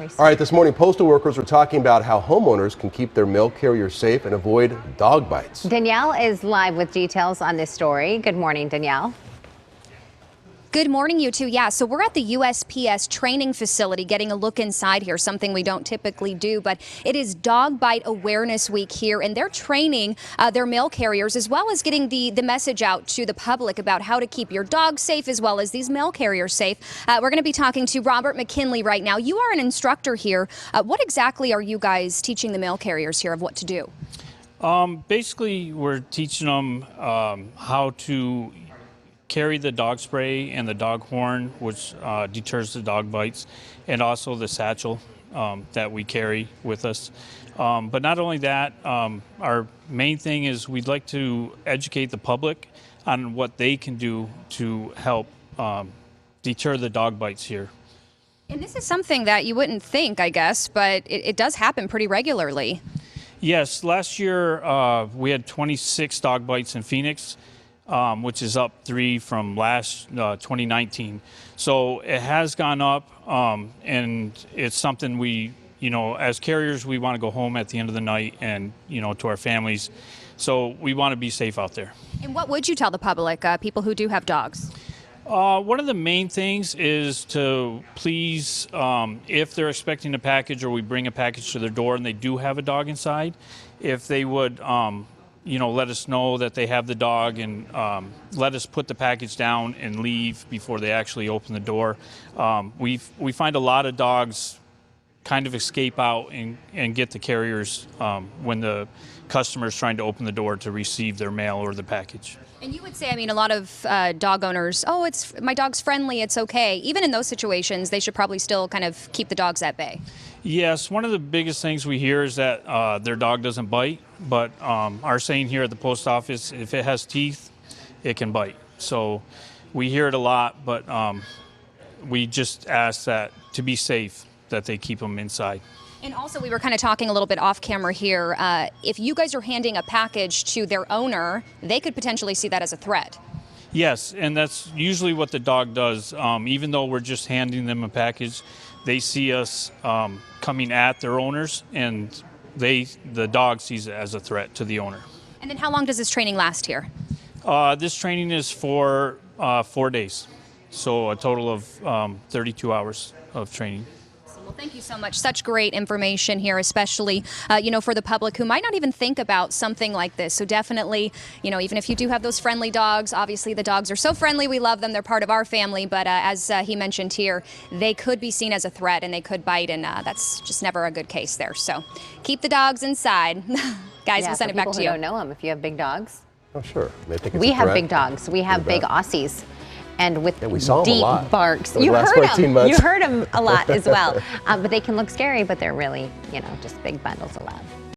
course. All right, this morning, postal workers are talking about how homeowners can keep their mail carriers safe and avoid dog bites. Danielle is live with details on this story. Good morning, Danielle. Good morning, you two. Yeah, so we're at the USPS training facility getting a look inside here, something we don't typically do, but it is Dog Bite Awareness Week here, and they're training their mail carriers as well as getting the message out to the public about how to keep your dog safe as well as these mail carriers safe. We're going to be talking to Robert McKinley right now. You are an instructor here. What exactly are you guys teaching the mail carriers here of what to do? Basically, we're teaching them how to carry the dog spray and the dog horn, which deters the dog bites, and also the satchel that we carry with us. But not only that, our main thing is we'd like to educate the public on what they can do to help deter the dog bites here. And this is something that you wouldn't think, I guess, but it does happen pretty regularly. Yes, last year we had 26 dog bites in Phoenix. Which is up 3 from last 2019. So it has gone up, and it's something we, as carriers, we want to go home at the end of the night and, to our families. So we want to be safe out there. And what would you tell the public, people who do have dogs? One of the main things is to please, if they're expecting a package or we bring a package to their door and they do have a dog inside, if they would let us know that they have the dog and let us put the package down and leave before they actually open the door. We find a lot of dogs kind of escape out and get the carriers when the customer is trying to open the door to receive their mail or the package. And you would say, a lot of dog owners, oh, my dog's friendly, it's okay. Even in those situations, they should probably still kind of keep the dogs at bay. Yes, one of the biggest things we hear is that their dog doesn't bite, but our saying here at the post office, if it has teeth, it can bite. So we hear it a lot, but we just ask that to be safe, that they keep them inside. And also, we were kind of talking a little bit off camera here. If you guys are handing a package to their owner, they could potentially see that as a threat. Yes, and that's usually what the dog does. Even though we're just handing them a package, they see us coming at their owners, and the dog sees it as a threat to the owner. And then how long does this training last here? This training is for 4 days, so a total of 32 hours of training. Well, thank you so much. Such great information here, especially, for the public who might not even think about something like this. So definitely, even if you do have those friendly dogs, obviously the dogs are so friendly. We love them. They're part of our family. But as he mentioned here, they could be seen as a threat and they could bite. And that's just never a good case there. So keep the dogs inside. Guys, we'll send it back to you. For people who don't know them, if you have big dogs. Oh, sure. We have big dogs. We have big Aussies. And with we saw deep them a lot. barks. You heard them. You heard them a lot as well. But they can look scary, but they're really, just big bundles of love.